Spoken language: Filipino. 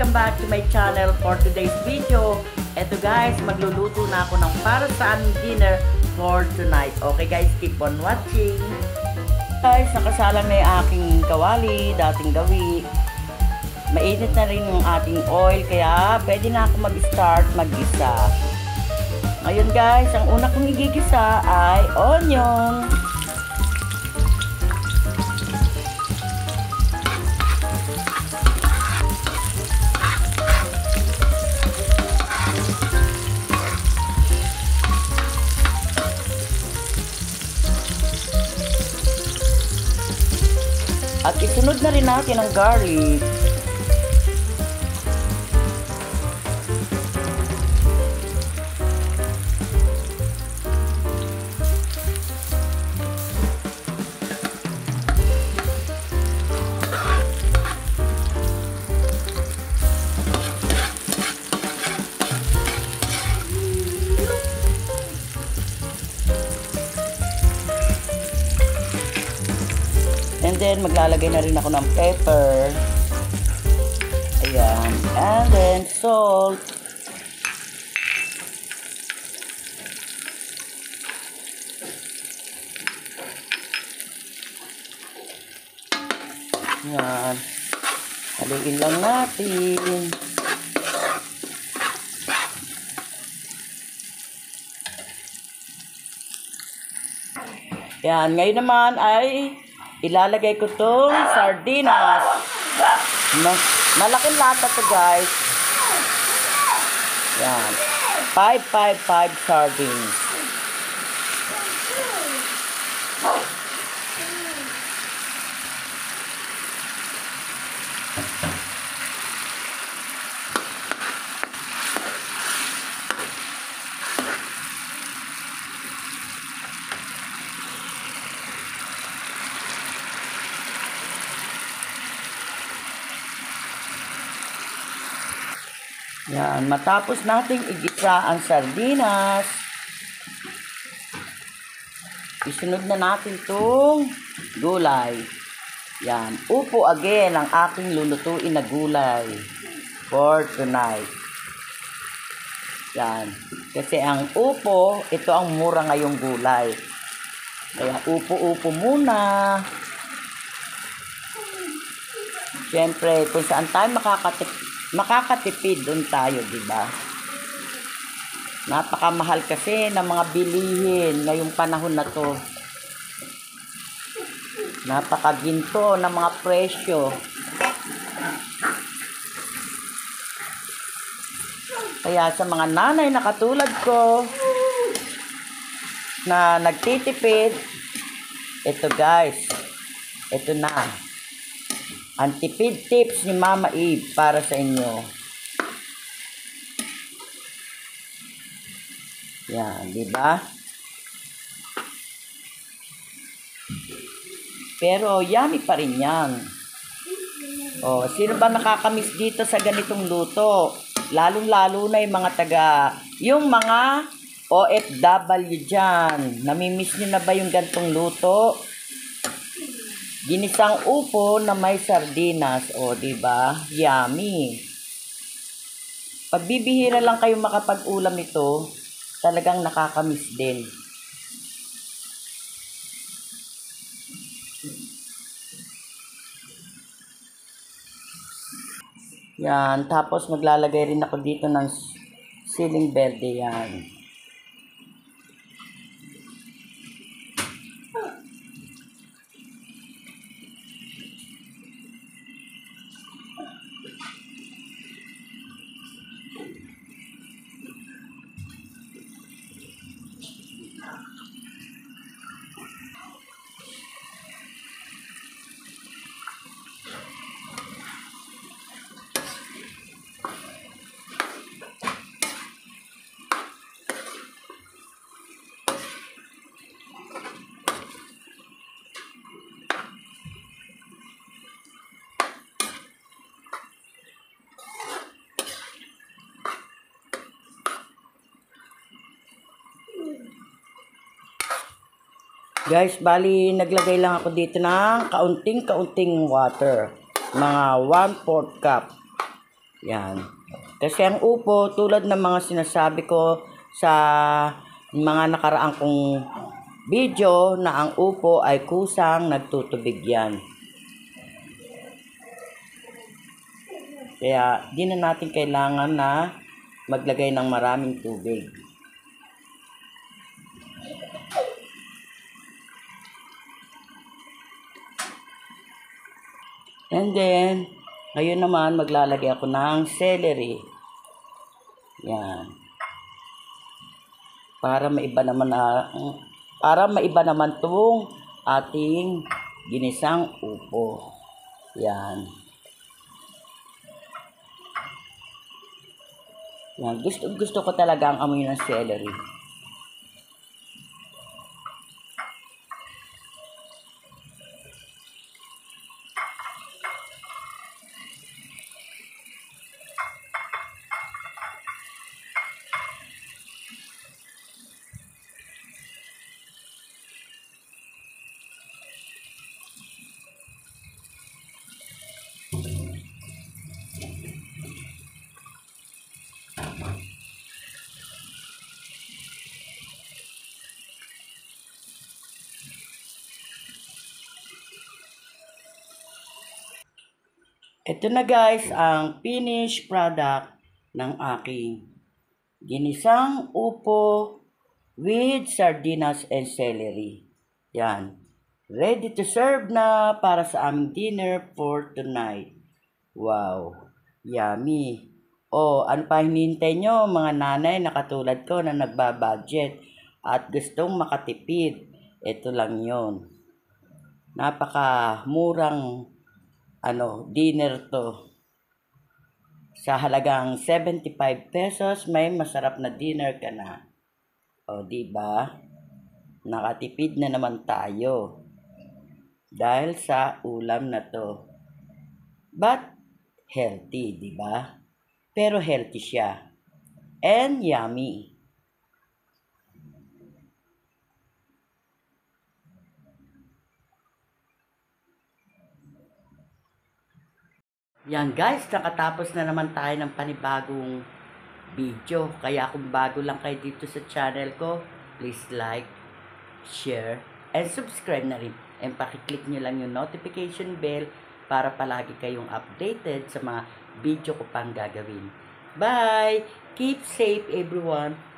welcome back to my channel for today's video. Eto guys, magluluto na ako ng para sa aming dinner for tonight. Okay guys, keep on watching. Guys, nakasalang na yung aking kawali, dating gawi. Mainit na rin yung ating oil, kaya pwede na ako mag-start mag-gisa. Ngayon guys, ang una kong igigisa ay onion. At isunod na rin natin ang garlic. And then, maglalagay na rin ako ng pepper. Ayan. And then, salt. Ayan. Haluin lang natin. Ayan. Ngayon naman ay ilalagay ko itong sardinas. Malaking lata to guys. Yan. 5 sardines. Yan, matapos nating igisa ang sardinas, isunod na natin itong gulay. Yan, upo again ang aking lulutuin na gulay for tonight. Yan, kasi ang upo, ito ang mura ngayong gulay. Kaya upo-upo muna. Siyempre, kung saan tayo makakatipid, doon tayo, diba? Napakamahal kasi ng mga bilihin ngayong panahon na to. Napakaginto ng mga presyo. Kaya sa mga nanay na katulad ko na nagtitipid, ito guys, ito na. Ang tipid tips ni Mama Eve para sa inyo. Yan, di ba? Pero yummy pa rin yan. Oh, sino ba nakakamiss dito sa ganitong luto? Lalong-lalo na yung mga OFW dyan. Namimiss nyo na ba yung gantong luto? Ginisang upo na may sardinas, o diba? Yummy. Pagbibihira lang kayo makapag-ulam ito, talagang nakakamiss din. Yan, tapos maglalagay rin ako dito ng siling berde yan. Guys, bali naglagay lang ako dito ng kaunting water. Mga 1/4 cup. Yan. Kasi ang upo, tulad ng mga sinasabi ko sa mga nakaraang kong video, na ang upo ay kusang nagtutubig yan. Kaya di na natin kailangan na maglagay ng maraming tubig. And then, ngayon naman maglalagay ako ng celery. Yan. Para maiba naman tong ating ginisang upo. Yan. Yan. Gusto ko talaga ang amoy ng celery. Ito na guys ang finished product ng aking ginisang upo with sardinas and celery. Yan. Ready to serve na para sa aming dinner for tonight. Wow. Yummy. Oh, ano pa hinihintay nyo mga nanay na katulad ko na nagbabudget at gustong makatipid? Ito lang yon. Napakamurang dinner to. Sa halagang 75 pesos, may masarap na dinner ka na. O, diba? Nakatipid na naman tayo. Dahil sa ulam na to. But, healthy, diba? Pero healthy siya. And yummy. Yan guys, nakatapos na naman tayo ng panibagong video. Kaya kung bago lang kayo dito sa channel ko, please like, share, and subscribe na rin. And pakiclick nyo lang yung notification bell para palagi kayong updated sa mga video ko pang gagawin. Bye! Keep safe everyone!